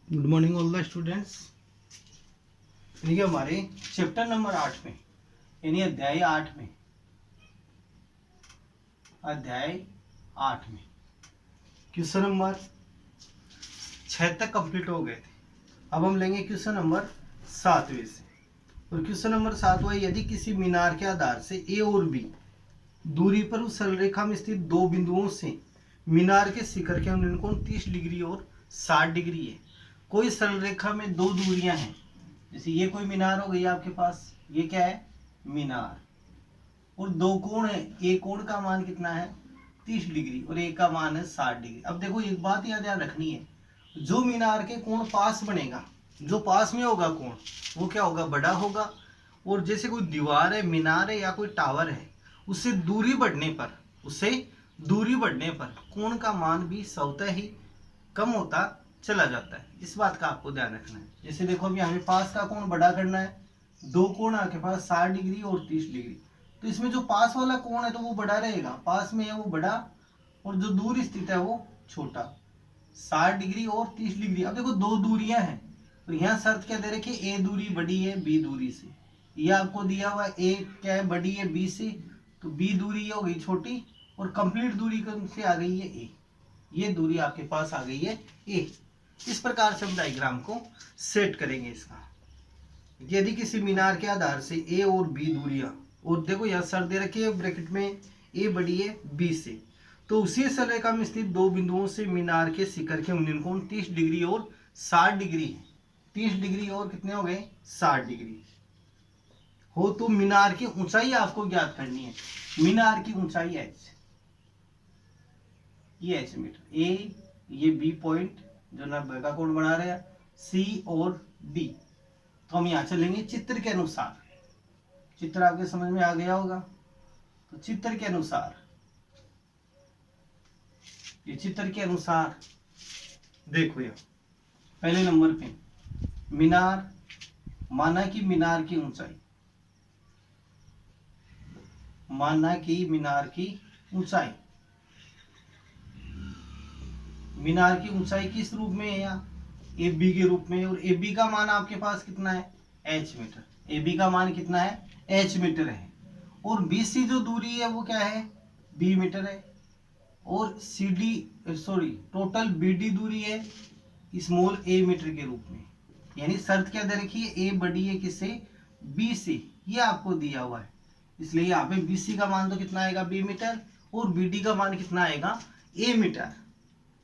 Good morning all the students. देखिए हमारे chapter number 8 में यानी अध्याय 8 में क्वेश्चन नंबर 6 तक कंप्लीट हो गए थे। अब हम लेंगे क्वेश्चन नंबर 7वें से। और क्वेश्चन नंबर 7वां, यदि किसी मीनार के आधार से ए और बी दूरी पर उस सरल रेखा में स्थित दो बिंदुओं से मीनार के शिखर के अनुदैर्ध्य कोण 30 डिग्री और 60 डिग्री है। कोई सरल रेखा में दो दूरियां हैं, जैसे ये कोई मीनार हो गई आपके पास, ये क्या है मीनार, और दो कोण है, ए कोण का मान कितना है 30 डिग्री और ए का मान है 60 डिग्री। अब देखो एक बात याद रखनी है, जो मीनार के कोण पास बनेगा, जो पास में होगा कोण, वो क्या होगा बड़ा होगा। और जैसे कोई दीवार है, मीनार है या कोई टावर है, उससे दूरी बढ़ने पर कोण का मान भी स्वतः ही कम होता चला जाता है। इस बात का आपको ध्यान रखना है। जैसे देखो अभी हमें पास का कोण बड़ा करना है, दो कोण आपके पास 60 डिग्री और 30 डिग्री, तो इसमें जो पास वाला कोण है तो वो बड़ा रहेगा, पास में है वो बड़ा, और जो दूर स्थित है वो छोटा, 60 डिग्री और 30 डिग्री। अब देखो दो दूरियां हैं, तो यहाँ शर्त क्या दे रखी है, ए दूरी बड़ी है बी दूरी से। ये आपको दिया हुआ ए क्या है बड़ी है बी से, तो बी दूरी ये हो गई छोटी, और कंप्लीट दूरी से आ गई है ए, ये दूरी आपके पास आ गई है ए। इस प्रकार से हम डायग्राम को सेट करेंगे इसका। यदि किसी मीनार के आधार से ए और बी दूरियां, और देखो यह सर दे रखी है ब्रैकेट में, ए बड़ी है बी से, तो उसी सरलरेखा में स्थित दो बिंदुओं से मीनार के शिखर के अनुदैर्ध्य कोण 30 डिग्री और 60 डिग्री है। 30 डिग्री और कितने हो गए 60 डिग्री हो, तो मीनार की ऊंचाई आपको ज्ञात करनी है। मीनार की ऊंचाई एच, ये एच मीटर, ए ये बी पॉइंट जो 90 का कोण बना रहे हैं, सी और डी। तो हम यहां चलेंगे चित्र के अनुसार। चित्र आपके समझ में आ गया होगा, तो चित्र के अनुसार, ये चित्र के अनुसार देखो ये पहले नंबर पे मीनार, माना कि मीनार की ऊंचाई, माना कि मीनार की ऊंचाई, मीनार की ऊंचाई किस रूप में है यहाँ ए बी के रूप में, और ए बी का मान आपके पास कितना है एच मीटर, ए बी का मान कितना है एच मीटर है, और बी सी जो दूरी है वो क्या है बी मीटर है, और C D total B D दूरी है स्मॉल ए मीटर के रूप में। यानी शर्त क्या दे रखी है, ए बड़ी है किससे बी से, ये आपको दिया हुआ है, इसलिए यहाँ पे बी सी का मान तो कितना आएगा बी मीटर, और बी डी का मान कितना आएगा ए मीटर।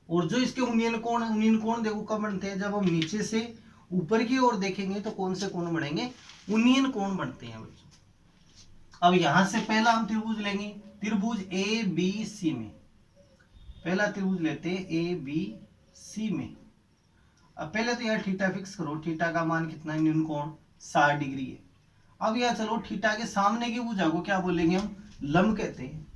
और जो इसके उन्नयन कोण है, उन्नयन कोण देखो कब बनते हैं, जब हम नीचे से ऊपर की ओर देखेंगे तो कौन से कोण बनेंगे उन्नयन कोण बनते हैं बच्चों। अब यहां से पहला हम त्रिभुज लेंगे, त्रिभुज ए बी सी में, पहला त्रिभुज लेते हैं ए बी सी में। अब पहले तो यार थीटा फिक्स करो, थीटा का मान कितना है न्यून कोण 60 डिग्री है। अब यार चलो थीटा के सामने की भुजा को क्या बोलेंगे हम लंब कहते हैं।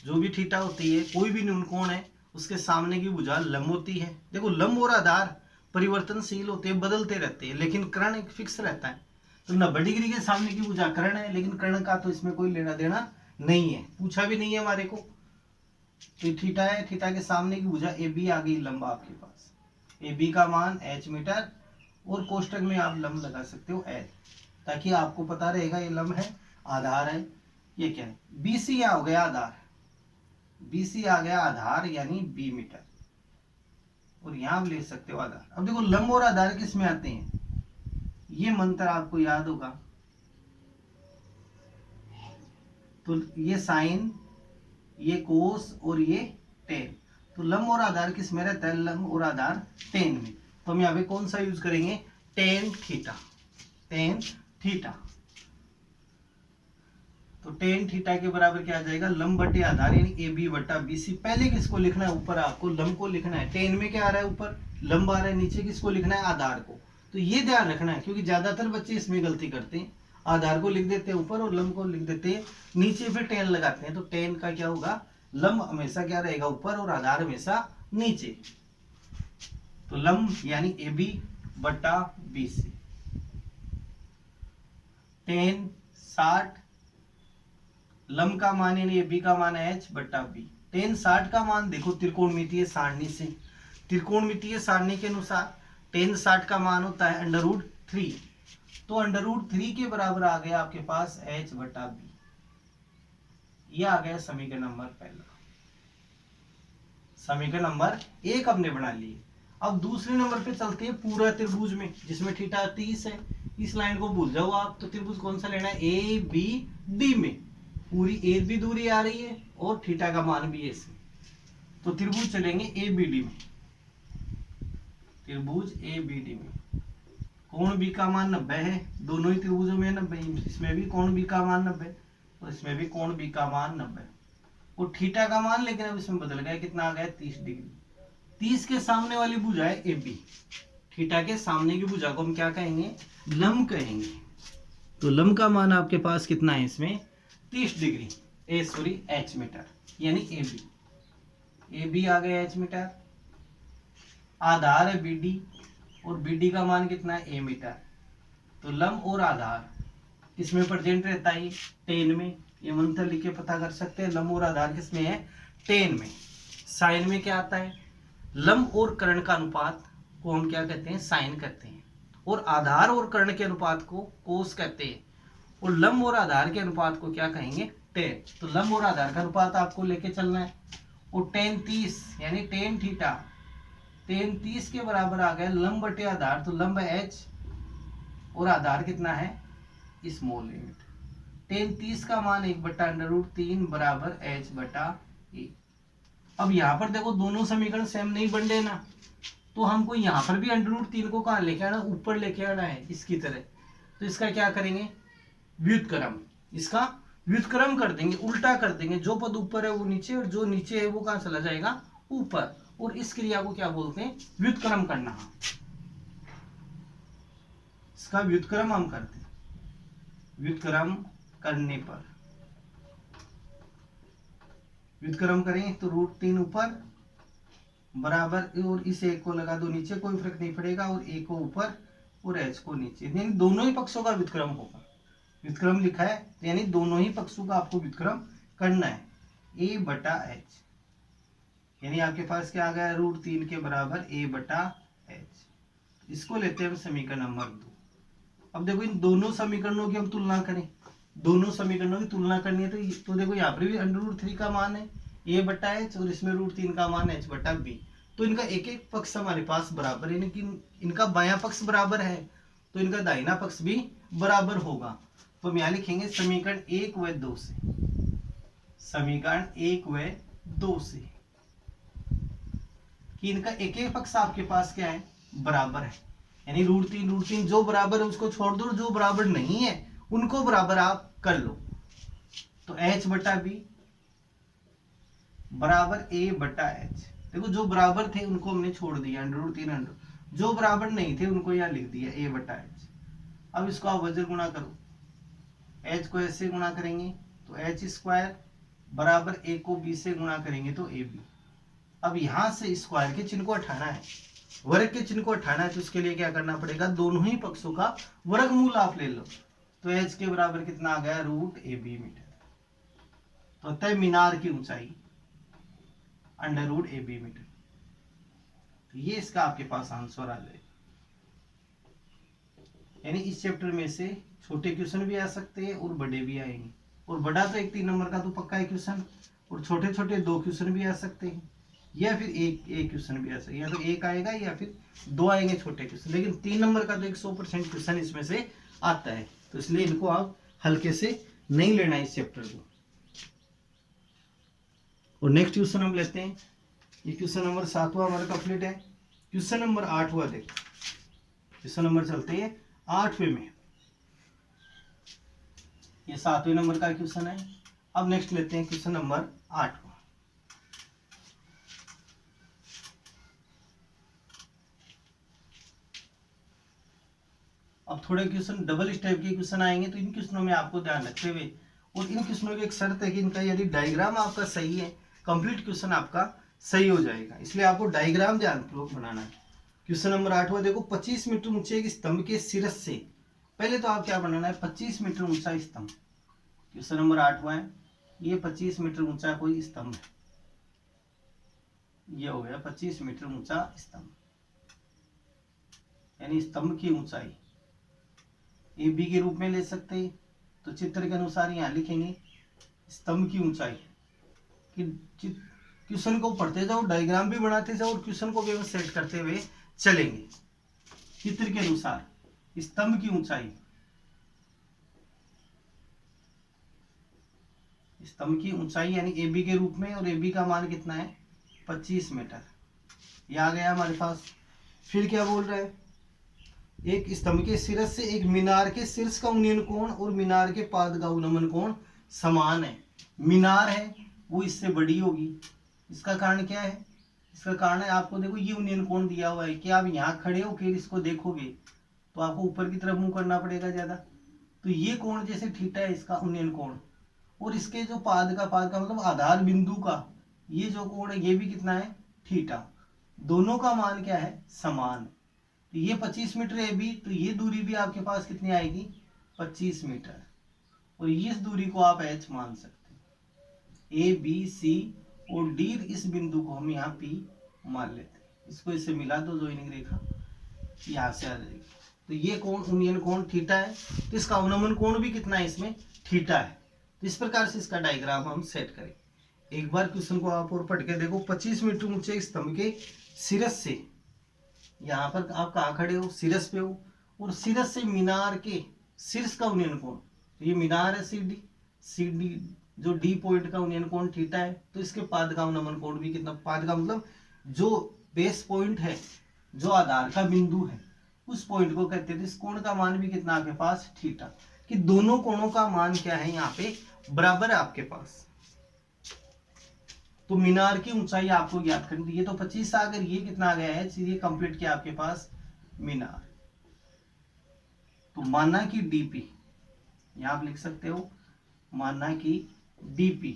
जो भी थीटा होती है, कोई भी न्यून कोण है, उसके सामने की भुजा लंब होती है। देखो लंब और आधार परिवर्तनशील होते हैं, बदलते रहते हैं, लेकिन कर्ण एक फिक्स रहता है। तो 90 डिग्री के सामने की भुजा कर्ण है, लेकिन कर्ण का तो इसमें कोई लेना देना नहीं है, पूछा भी नहीं है हमारे को। तो थीटा है, थीटा के सामने की भुजा ए बी आ गई लंबा आपके पास, ए बी का मान एच मीटर, और कोष्टक में आप लंब लगा सकते हो एच, ताकि आपको पता रहेगा ये लंब है आधार है, ये क्या है बी सी यहाँ हो गया आधार, BC आ गया आधार यानी बी मीटर, और यहां आप ले सकते हो आधार। अब देखो लंब और आधार किस में आते हैं, ये मंत्र आपको याद होगा, तो ये साइन, ये कोस और ये टेन, तो लंब और आधार किस में रहता है लंब और आधार टेन में। तो हम यहाँ पे कौन सा यूज करेंगे टेन थीटा, टेन थीटा। तो टेन थीटा के बराबर क्या आ जाएगा लंब बटे आधार यानी ए बी बटा बी सी। पहले किसको लिखना है ऊपर आपको लंब को लिखना है, टेन में क्या आ रहा है ऊपर लंब आ रहा है, नीचे किसको लिखना है आधार को। तो ये ध्यान रखना है, क्योंकि ज्यादातर बच्चे इसमें गलती करते हैं, आधार को लिख देते हैं ऊपर और लंब को लिख देते हैं नीचे, फिर टेन लगाते हैं। तो टेन का क्या होगा लंब हमेशा क्या रहेगा ऊपर और आधार हमेशा नीचे। तो लंब यानी ए बी बटा बी सी, टेन 60, लंब का मान यानी बी का मान है एच बटा बी। टेन 60 का मान देखो त्रिकोणमितीय सारणी से, त्रिकोणमितीय सारणी के अनुसार टेन 60 का मान होता है √3, तो √3 के बराबर आ गया आपके पास h/b। ये आ गया समीकरण नंबर पहला। समीकरण नंबर 1 हमने बना लिए। अब दूसरे नंबर पे चलते हैं पूरा त्रिभुज में, जिसमें थीटा 30 है। इस लाइन को भूल जाओ आप। तो त्रिभुज कौन सा लेना है? ए बी डी में पूरी ए बी दूरी आ रही है और थीटा का मान भी ऐसे। तो त्रिभुज चलेंगे ए बी डी में। त्रिभुज ए बी डी में कोण बी का मान 90 है। दोनों ही त्रिभुजों में 90, इसमें भी कोण बी का मान 90 और इसमें भी कोण बी का मान 90 और थीटा का मान लेकिन अब इसमें बदल गया, कितना आ गया? 30 डिग्री। 30 के सामने वाली भुजा है ए बी। थीटा के सामने की भुजा को हम क्या कहेंगे? लंब कहेंगे। तो लंब का मान आपके पास कितना है इसमें? 30 डिग्री। h मीटर, यानी ए बी। ए बी आ गया h मीटर। आधार है बी डी और बी डी का मान कितना है? A metre. तो लंब और आधार किसमें प्रेजेंट रहता है? 10 में। ये मंत्र लिख के पता कर सकते हैं। लंब और आधार किसमें है? 10 में। साइन में क्या आता है? लंब और कर्ण का अनुपात को हम क्या कहते हैं? साइन कहते हैं। और आधार और कर्ण के अनुपात को कोस कहते हैं। और लंब और आधार के अनुपात को क्या कहेंगे? टेन। तो लंब और आधार का अनुपात आपको लेके चलना है। और टेन 30 यानी टेन थीटा, टेन 30 के बराबर आ गया लंब बटे आधार। तो लंब h और आधार कितना है? Small limit. टेन 30 का मान 1/√3 बराबर h/a। अब यहाँ पर देखो दोनों समीकरण सेम नहीं बन रहे ना, तो हमको यहाँ पर भी √3 को कहाँ लेके आना? ऊपर लेके आना है इसकी तरह। तो इसका क्या करेंगे? व्युत्क्रम। इसका व्युत्क्रम कर देंगे, उल्टा कर देंगे। जो पद ऊपर है वो नीचे और जो नीचे है वो कहाँ चला जाएगा? ऊपर। और इस क्रिया को क्या बोलते हैं? व्युत्क्रम करना। इसका व्युत्क्रम हम करते हैं। व्युत्क्रम करने पर व्युत्क्रम करें तो √3 ऊपर बराबर, और इस एक को लगा दो नीचे, कोई फर्क नहीं पड़ेगा। और ए को ऊपर और h को नीचे, यानी दोनों ही पक्षों का व्युत्क्रम होगा। व्युत्क्रम लिखा है यानी दोनों ही पक्षों का आपको व्युत्क्रम करना है। a/h यानी आपके पास क्या आ गया? √3 के बराबर a/h। इसको लेते हैं हम समीकरण नंबर 2। अब देखो इन दोनों समीकरणों की हम तुलना करें। दोनों समीकरणों की तुलना करनी है तो देखो यहाँ पर भी √3 का मान है a/h और इसमें √3 का मान है h/b। तो इनका एक एक पक्ष हमारे पास बराबर है, लेकिन इनका बायां पक्ष बराबर है तो इनका दाहिना पक्ष भी बराबर होगा। तो हम यहाँ लिखेंगे समीकरण 1 व 2 से, समीकरण 1 व 2 से कि इनका एक एक पक्ष आपके पास क्या है? बराबर है। यानी √3 जो बराबर है उसको छोड़ दो, जो बराबर नहीं है उनको बराबर आप कर लो। तो h/b बराबर a/h। देखो जो बराबर थे उनको हमने छोड़ दिया, √3। जो बराबर नहीं थे उनको यहाँ लिख दिया a/h। अब इसको आप वज्र गुणा करो। h को ऐसे गुणा करेंगे तो h² बराबर a को b से गुणा करेंगे तो ab। अब यहां से स्क्वायर के चिन्ह को हटाना है, वर्ग के चिन्ह को हटाना है, तो उसके लिए क्या करना पड़ेगा? दोनों ही पक्षों का वर्गमूल आप ले लो। तो h के बराबर कितना आ गया? √ab metre. तो तय मीनार की ऊंचाई √ab मीटर। तो ये इसका आपके पास आंसर आ जाएगा। यानी इस चैप्टर में से छोटे क्वेश्चन भी आ सकते हैं और बड़े भी आएंगे। और बड़ा तो एक 3 नंबर का तो पक्का है क्वेश्चन, और छोटे छोटे 2 क्वेश्चन भी आ सकते हैं, या फिर एक क्वेश्चन भी आ सकता है। या तो एक आएगा या फिर 2 आएंगे छोटे क्वेश्चन, लेकिन 3 नंबर का तो 100% क्वेश्चन इसमें से आता है। तो इसलिए इनको आप हल्के से नहीं लेना है इस चैप्टर को। और नेक्स्ट क्वेश्चन हम लेते हैं। ये क्वेश्चन नंबर 7वां हमारा कंप्लीट है। क्वेश्चन नंबर 8वां देखो। क्वेश्चन नंबर चलते हैं 8वें में। ये 7वें नंबर का क्वेश्चन है। अब नेक्स्ट लेते हैं क्वेश्चन नंबर 8। अब थोड़े क्वेश्चन डबल स्टेप के क्वेश्चन आएंगे, तो इन क्वेश्चनों में आपको ध्यान रखते हुए, और इन क्वेश्चनों की एक शर्त है कि इनका यदि डायग्राम आपका सही है, कंप्लीट क्वेश्चन आपका सही हो जाएगा। इसलिए आपको डायग्राम ध्यानपूर्वक बनाना है। क्वेश्चन नंबर 8वां देखो। 25 मीटर ऊंचे एक स्तंभ के शिरस से, पहले तो आप क्या बनाना है? 25 मीटर ऊंचा स्तंभ। क्वेश्चन नंबर 8वां है। ये 25 मीटर ऊंचा कोई स्तंभ है। ये हो गया 25 मीटर ऊंचा स्तंभ। यानी स्तंभ की ऊंचाई ए बी के रूप में ले सकते हैं। तो चित्र के अनुसार यहाँ लिखेंगे स्तंभ की ऊंचाई कि क्वेश्चन को पढ़ते जाओ, डायग्राम भी बनाते जाओ और क्वेश्चन को भी सेट करते हुए चलेंगे। चित्र के अनुसार स्तंभ की ऊंचाई, स्तंभ की ऊंचाई यानी ए बी के रूप में, और ए बी का मान कितना है 25 मीटर। ये आ गया हमारे पास। फिर क्या बोल रहा है, एक स्तंभ के शीर्ष से एक मीनार के शीर्ष का उन्नयन कोण और मीनार के पाद का उन्नमन कोण समान है। मीनार है वो इससे बड़ी होगी। इसका कारण क्या है, इसका कारण है आपको देखो ये उन्नयन कोण दिया हुआ है कि आप यहाँ खड़े होकर इसको देखोगे तो आपको ऊपर की तरफ मुंह करना पड़ेगा ज्यादा। तो ये कोण जैसे थीटा है इसका उन्नयन कोण, और इसके जो पाद का मतलब आधार बिंदु का ये जो कोण है ये भी कितना है थीटा। दोनों का मान क्या है समान। तो ये 25 मीटर ए बी, तो ये दूरी भी आपके पास कितनी आएगी 25 मीटर, और इस दूरी को आप एच मान सकते हैं। ए बी सी और डी इस बिंदु को हम यहाँ पी मान लेते हैं। इसको इससे मिला दो ज्वाइनिंग रेखा, यहाँ से आ जाएगी। तो ये कोण उन्नयन कोण थीटा है, तो इसका अवनमन कोण भी कितना है इसमें थीटा है। तो इस प्रकार से इसका डायग्राम हम सेट करें। एक बार क्वेश्चन को आप और पढ़ के देखो। 25 मीटर ऊंचे स्तंभ के शीर्ष से, यहाँ पर आप कहाँ खड़े हो शीर्ष पे हो, और शीर्ष से मीनार के शीर्ष का उन्नयन कोण, तो ये मीनार है सी डी जो डी पॉइंट का उन्नयन कोण थीटा है। तो इसके पाद का उन्नमन कोण भी कितना, पाद का मतलब जो बेस पॉइंट है, जो आधार का बिंदु है उस पॉइंट को कहते हैं। इस कोण का मान भी कितना आपके पास थीटा, कि दोनों कोणों का मान क्या है यहाँ पे बराबर है आपके पास। तो मीनार की ऊंचाई आपको ज्ञात करनी है। ये तो 25 आ गया, ये कितना आ गया है, ये कंप्लीट किया आपके पास मीनार। तो माना कि डीपी, यहां आप लिख सकते हो माना कि डीपी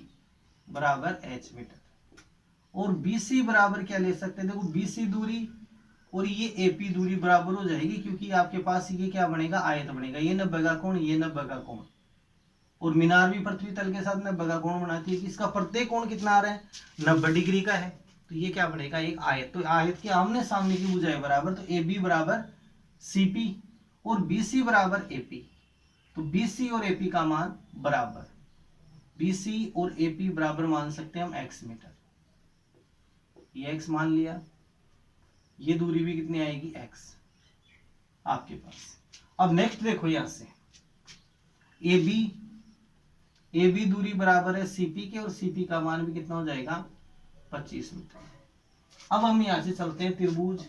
बराबर एच मीटर, और बीसी बराबर क्या ले सकते हैं, देखो बीसी दूरी और ये एपी दूरी बराबर हो जाएगी, क्योंकि आपके पास ये क्या बनेगा आयत बनेगा। ये 90 का कोण, ये 90 का कोण, और मीनार भी पृथ्वी तल के साथ 90 का कोण बनाती है। कि इसका प्रत्येक कोण कितना आ रहा है 90 डिग्री का है। तो ये क्या बनेगा एक आयत। तो आयत के आमने सामने की भुजाएं बराबर, तो ए बी बराबर सी पी और बी सी बराबर ए पी। तो बी सी और ए पी का मान बराबर, बी सी और ए पी बराबर मान सकते हैं हम एक्स मीटर। ये एक्स मान लिया, ये दूरी भी कितनी आएगी एक्स आपके पास। अब नेक्स्ट देखो यहां से ए बी दूरी बराबर है सीपी के, और सीपी का मान भी कितना हो जाएगा 25 मीटर। अब हम यहां से चलते हैं त्रिभुज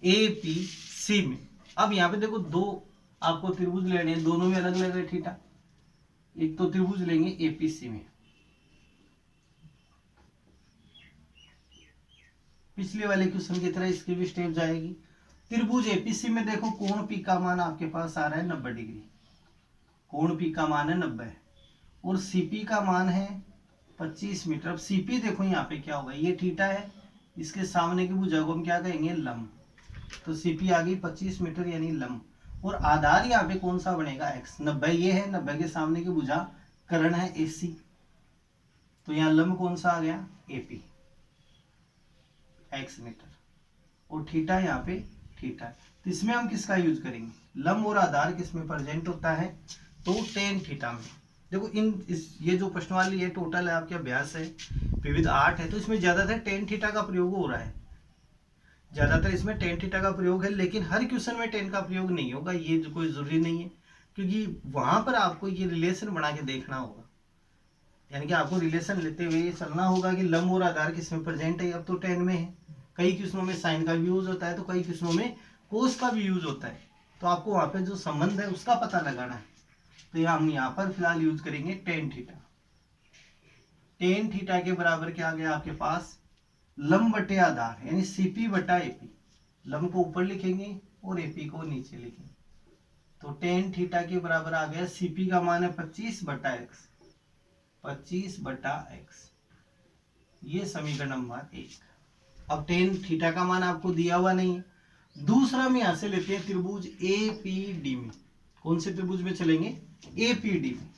ए पी सी में। अब यहाँ पे देखो दो आपको त्रिभुज लेने हैं, दोनों में अलग अलग है थीटा। एक तो त्रिभुज लेंगे एपीसी में, पिछले वाले क्वेश्चन की तरह इसकी भी स्टेप जाएगी। त्रिभुज एपीसी में देखो कोण पी का मान आपके पास आ रहा है 90 डिग्री, कोण पी का मान है 90, और सीपी का मान है 25 मीटर। अब सीपी देखो यहाँ पे क्या होगा, ये थीटा है, इसके सामने की भुजा को हम क्या कहेंगे लंब। तो सीपी आ गई 25 मीटर यानी लंब, और आधार यहाँ पे कौन सा बनेगा एक्स। 90 ये है, 90 के सामने की भुजा कर्ण है एसी, तो यहाँ लंब कौन सा आ गया एपी एक्स मीटर, और थीटा यहाँ पे थीटा। तो इसमें हम किसका यूज करेंगे, लंब और आधार किसमें प्रेजेंट होता है, तो टेन थीटा में। देखो ये जो प्रश्नवाली है टोटल है आपके अभ्यास है विविध 8 है, तो इसमें ज्यादातर टेन थीटा का प्रयोग हो रहा है, ज्यादातर इसमें टेन थीटा का प्रयोग है। लेकिन हर क्वेश्चन में टेन का प्रयोग नहीं होगा, ये कोई जरूरी नहीं है, क्योंकि वहां पर आपको ये रिलेशन बना के देखना होगा। यानी कि आपको रिलेशन लेते हुए ये चलना होगा कि लंब और आधार किसमें प्रेजेंट है। अब तो 10 में है, कई क्वेश्चनों में साइन का भी यूज होता है, तो कई क्वेश्चनों में कोस का भी यूज होता है। तो आपको वहां पे जो संबंध है उसका पता लगाना है। तो हम यहाँ पर फिलहाल यूज करेंगे टेन थीटा। टेन थीटा के बराबर क्या आ गया आपके पास लंब बटे आधार, यानी सीपी बटा एपी। लंब को ऊपर लिखेंगे और एपी को नीचे लिखेंगे। तो टेन थीटा के बराबर आ गया, सीपी का मान है 25 बटा एक्स, 25 बटा एक्स। ये समीकरण नंबर 1। अब टेन थीटा का मान आपको दिया हुआ नहीं है। दूसरा हम यहां से लेते हैं त्रिभुज एपीडी में। कौन से त्रिभुज में चलेंगे, एपीडी में।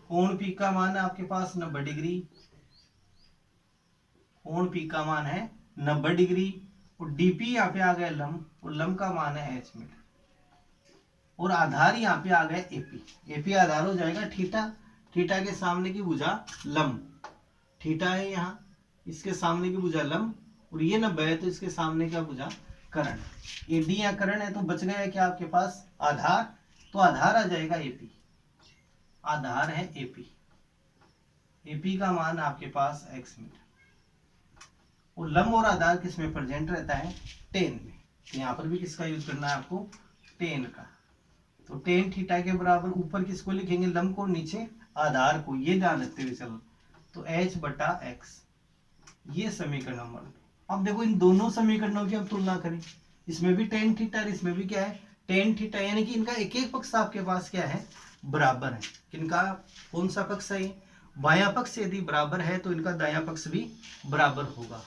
कोण पी का मान है आपके पास 90 डिग्री, कोण पी का मान है 90 डिग्री, और डीपी यहाँ पे आ गया लंब, और लंब का मान है h मीटर, और आधार यहाँ पे आ गया एपी। एपी आधार हो जाएगा थीटा, थीटा के सामने की भुजा लंब, थीटा है यहाँ, इसके सामने की भुजा लंब, और ये 90 है तो इसके सामने का भुजा करण। एडी या करण है तो बच गया क्या आपके पास आधार, तो आधार आ जाएगा एपी, आधार है एपी, एपी का मान आपके पास x मीटर, और लंब और आधार किस में प्रेजेंट रहता है, टेन में। तो यहाँ पर भी किसका यूज करना है आपको, टेन का। तो टेन थीटा के बराबर ऊपर किसको लिखेंगे, लंब को, नीचे आधार को, ये ध्यान रखते हुए चलो। तो h बटा x, ये समीकरण नंबर। अब देखो इन दोनों समीकरणों की हम तुलना करें, इसमें भी टेन थीटा और इसमें भी क्या है टेन थीटा, यानी कि इनका एक एक पक्ष आपके पास क्या है, बराबर है। किनका, कौन सा पक्ष है, बायां पक्ष यदि बराबर है तो इनका दायां पक्ष भी बराबर होगा।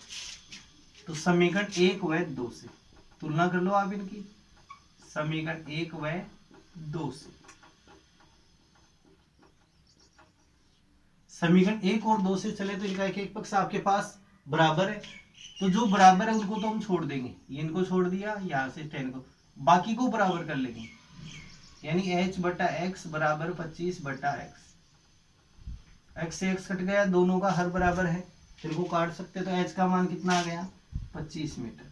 तो समीकरण 1 व 2 से तुलना कर लो आप इनकी, समीकरण 1 व 2 से। समीकरण 1 और 2 से चले तो इनका एक एक पक्ष आपके पास बराबर है, तो जो बराबर है उनको तो हम छोड़ देंगे, ये इनको छोड़ दिया, यहाँ से 10 को, बाकी को बराबर कर लेंगे, यानी h बटा x बराबर 25 बटा x, x से x कट गया, दोनों का हर बराबर है, इनको काट सकते, तो h का मान कितना आ गया 25 मीटर।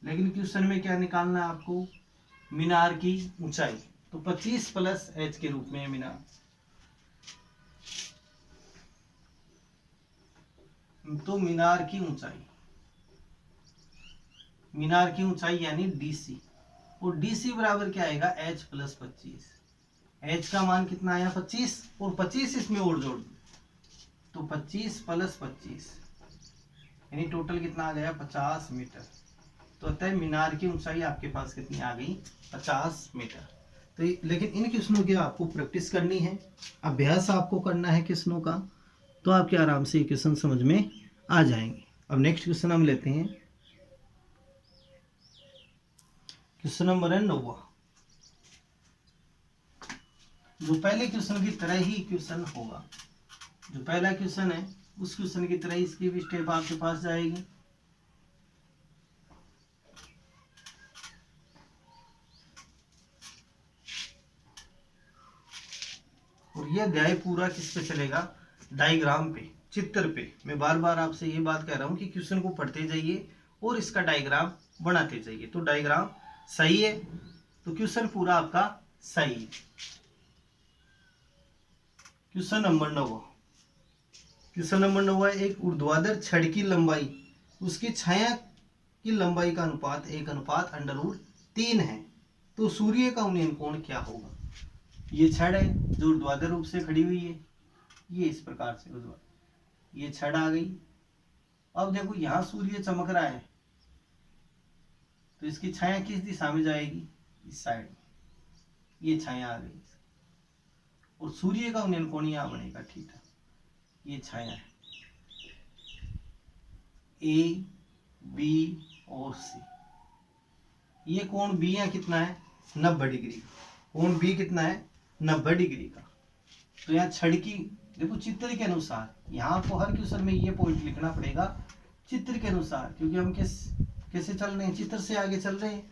लेकिन क्वेश्चन में क्या निकालना है आपको, मीनार की ऊंचाई, तो 25 प्लस h के रूप में मीनार, तो मीनार की ऊंचाई, मीनार की ऊंचाई यानी डीसी, और डीसी बराबर क्या आएगा h प्लस 25, h का मान कितना आया 25, और 25 इसमें और जोड़ दो, तो 25 प्लस 25 यानी टोटल कितना आ गया 50 मीटर। तो अतः मीनार की ऊंचाई आपके पास कितनी आ गई 50 मीटर। तो लेकिन इन क्वेश्चनों की आपको प्रैक्टिस करनी है, अभ्यास आपको करना है क्वेश्चनों का, तो आपके आराम से ये क्वेश्चन समझ में आ जाएंगे। अब नेक्स्ट क्वेश्चन हम लेते हैं, क्वेश्चन नंबर है 9। जो पहले क्वेश्चन की तरह ही क्वेश्चन होगा, जो पहला क्वेश्चन है उस क्वेश्चन की तरह इसकी भी स्टेप आपके पास जाएगी। और यह अध्याय पूरा किस पे चलेगा, डायग्राम पे, चित्र पे। मैं बार बार आपसे ये बात कह रहा हूँ कि क्वेश्चन को पढ़ते जाइए और इसका डायग्राम बनाते जाइए, तो डायग्राम सही है तो क्वेश्चन पूरा आपका सही है। क्वेश्चन नंबर 9, क्वेश्चन नंबर 9 है, एक ऊर्ध्वाधर छड़ की लंबाई उसकी छाया की लंबाई का अनुपात 1/√3 है, तो सूर्य का उन्नयन कोण क्या होगा। ये छड़ है जो ऊर्ध्वाधर रूप से खड़ी हुई है, ये इस प्रकार से ऊर्ध्वाधर, ये छड़ आ गई। अब देखो यहाँ सूर्य चमक रहा है, तो इसकी छाया किस दिशा में जाएगी, इस साइड में, ये छाया आ गई, और सूर्य का उन्नयन कोण यहाँ बनेगा थीटा, ये छाया है ए बी और सी। ये कोण बी या कितना है 90 डिग्री का, कोण बी कितना है 90 डिग्री का। तो यहाँ छड़ की देखो चित्र के अनुसार, यहाँ आपको हर क्वेश्चन में ये पॉइंट लिखना पड़ेगा चित्र के अनुसार, क्योंकि हम कैसे चल रहे हैं, चित्र से आगे चल रहे हैं,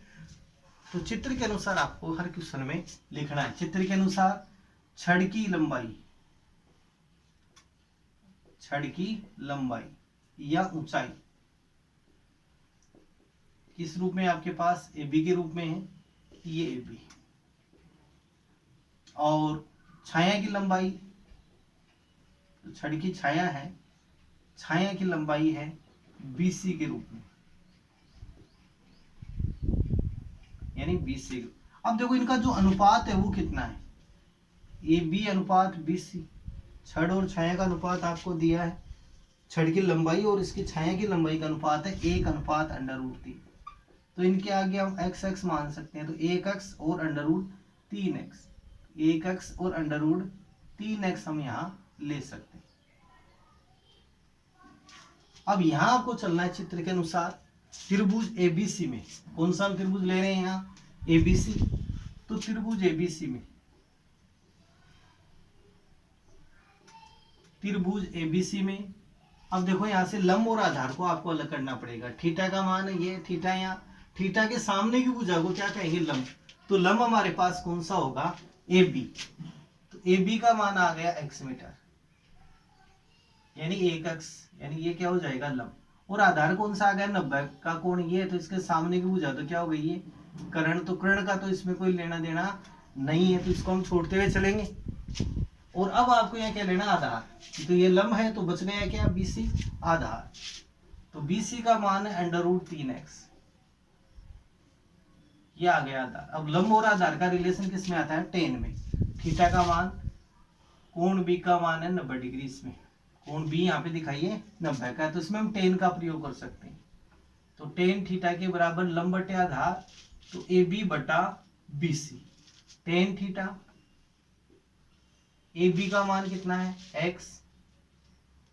तो चित्र के अनुसार आपको हर क्वेश्चन में लिखना है। चित्र के अनुसार छड़ की लंबाई, छड़ की लंबाई या ऊंचाई किस रूप में आपके पास ए बी के रूप में है, ये ए बी, और छाया की लंबाई, तो छड़ की छाया है, छाया की लंबाई है BC के रूप में, यानी BC। अब देखो इनका जो अनुपात है वो कितना है, AB अनुपात BC, छड़ और छाया का अनुपात आपको दिया है, छड़ की लंबाई और इसकी छाया की लंबाई का अनुपात है 1/√3। तो इनके आगे हम x मान सकते हैं, तो 1x और √3x, 1x और √3x हम यहाँ ले सकते हैं। अब यहाँ आपको चलना है चित्र के अनुसार त्रिभुज ABC में, कौन सा हम त्रिभुज ले रहे हैं यहाँ ABC, तो त्रिभुज ABC में, त्रिभुज ABC में अब देखो यहाँ से लंब और आधार को आपको अलग करना पड़ेगा। थीटा का मान है ये, थीटा यहाँ, थीटा के सामने की भुजा को क्या कहेंगे, लंब। तो लंब हमारे पास कौन सा होगा, ए बी। तो ए बी का मान आ गया x मीटर, यानी 1x, यानी ये क्या हो जाएगा, लंब। और आधार कौन सा आ गया, 90 का कोण ये है, तो इसके सामने की भुजा तो क्या हो गई, ये कर्ण। तो कर्ण का तो इसमें कोई लेना देना नहीं है, तो इसको हम छोड़ते हुए चलेंगे। और अब आपको यहाँ क्या लेना, आधार। तो ये लंब है तो बच गया क्या, BC आधार। तो BC का मान है √3x, ये आ गया आधार। अब लंब और आधार का रिलेशन किस में आता है, टेन में। थीटा का मान, कोण B का मान है 90 डिग्री, इसमें कोण B यहाँ पे दिखाइए 90 का है, तो इसमें हम टेन का प्रयोग कर सकते हैं। तो टेन थीटा के बराबर लंब बटे आधार, तो AB बटा BC। टेन थीटा, AB का मान कितना है, x,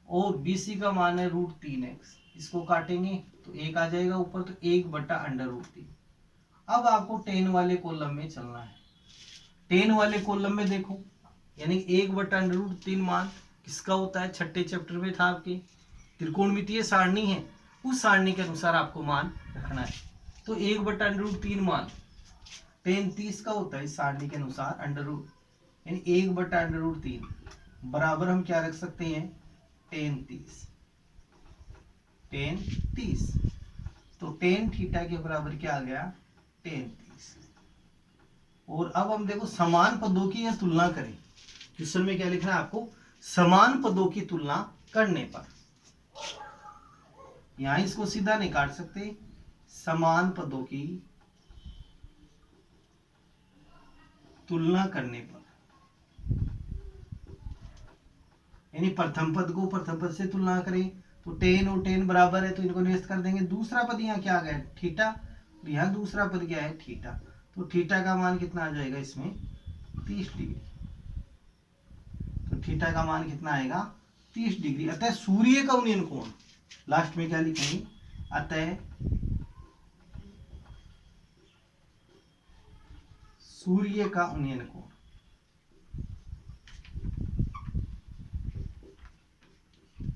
और BC का मान है √3x। इसको काटेंगे तो 1 आ जाएगा ऊपर, तो 1 बटा √3। अब आपको टेन वाले कॉलम में चलना है। टेन वाले कॉलम में देखो, यानी 1 बटा √3 मान किसका होता है, छठे चैप्टर में था आपके, त्रिकोणमितीय सारणी है, उस सारणी के अनुसार आपको मान रखना है। तो 1 बटा √3 मान टेन 30 का होता है इस सारणी के अनुसार, यानी 1 बटा √3 बराबर हम क्या रख सकते हैं, टेन 30। तो टेन थीटा के बराबर क्या आ गया, टेन 30। और अब हम देखो समान पदों की तुलना करें। क्वेश्चन में क्या लिखना है आपको, समान पदों की तुलना करने पर, यहां इसको सीधा नहीं काट सकते, समान पदों की तुलना करने पर, यानी प्रथम पद को प्रथम पद से तुलना करें। तो टेन और टेन बराबर है, तो इनको नियस्त कर देंगे। दूसरा पद यहाँ क्या आ गया, थीटा, और यहाँ दूसरा पद क्या है, थीटा। तो थीटा का मान कितना आ जाएगा इसमें, 30 डिग्री। तो थीटा का मान कितना आएगा, 30 डिग्री। अतः सूर्य का उन्नयन कोण, लास्ट में क्या लिखेंगे, अतः सूर्य का उन्नयन कोण,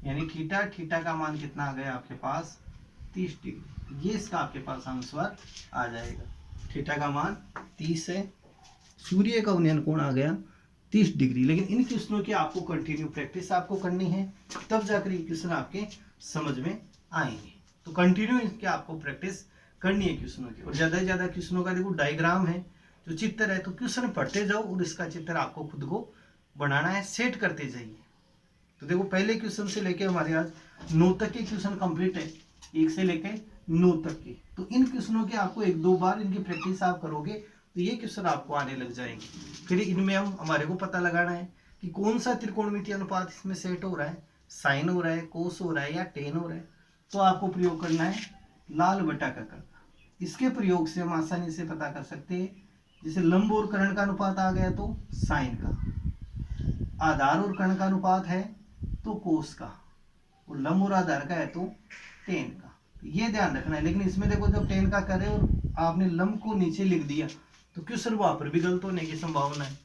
यानी थीटा का मान कितना आ गया आपके पास, 30 डिग्री। ये इसका आपके पास आंसर आ जाएगा। थीटा का मान 30 है, सूर्य का उन्नयन कोण आ गया 30 डिग्री। लेकिन इन क्वेश्चनों की आपको कंटिन्यू प्रैक्टिस आपको करनी है, तब जाकर ये क्वेश्चन आपके समझ में आएंगे। तो कंटिन्यू इसके आपको प्रैक्टिस करनी है क्वेश्चनों की। और ज़्यादा से ज़्यादा क्वेश्चनों का देखो डायग्राम है, जो चित्र है, तो क्वेश्चन पढ़ते जाओ और इसका चित्र आपको खुद को बनाना है, सेट करते जाइए। तो देखो पहले क्वेश्चन से लेके हमारे आज 9 तक के क्वेश्चन कंप्लीट है, 1 से लेके 9 तक के। तो इन क्वेश्चनों के आपको 1-2 बार इनकी प्रैक्टिस आप करोगे तो ये क्वेश्चन आपको आने लग जाएंगे। फिर इनमें हम हमारे को पता लगाना है कि कौन सा त्रिकोणमितीय अनुपात इसमें सेट हो रहा है, साइन हो रहा है, कोस हो रहा है या टेन हो रहा है। तो आपको प्रयोग करना है लाल बटा का कर्क। इसके प्रयोग से हम आसानी से पता कर सकते हैं, जैसे लंब और कर्ण का अनुपात आ गया तो साइन का, आधार और कर्ण का अनुपात है तो कोस का, और लंब और आधार का है तो टेन का। ये ध्यान रखना है। लेकिन इसमें देखो जब टेन का करे और आपने लंब को नीचे लिख दिया तो क्वेश्चन वहां पर भी गलत होने की संभावना है।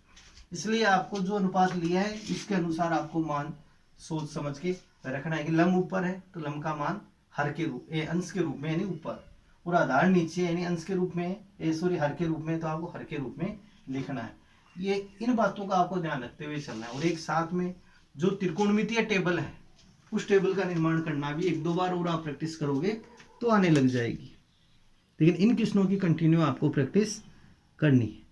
इसलिए आपको जो अनुपात लिया है इसके अनुसार आपको मान सोच समझ के रखना है कि लंब ऊपर है तो लंब का मान हर के रूप अंश के रूप में यानी ऊपर, और आधार नीचे यानी अंश के रूप में हर के रूप में, तो आपको हर के रूप में लिखना है। ये इन बातों का आपको ध्यान रखते हुए चलना है। और एक साथ में जो त्रिकोणमितीय टेबल है उस टेबल का निर्माण करना भी 1-2 बार और आप प्रैक्टिस करोगे तो आने लग जाएगी। लेकिन इन क्वेश्चनों की कंटिन्यू आपको प्रैक्टिस करनी है।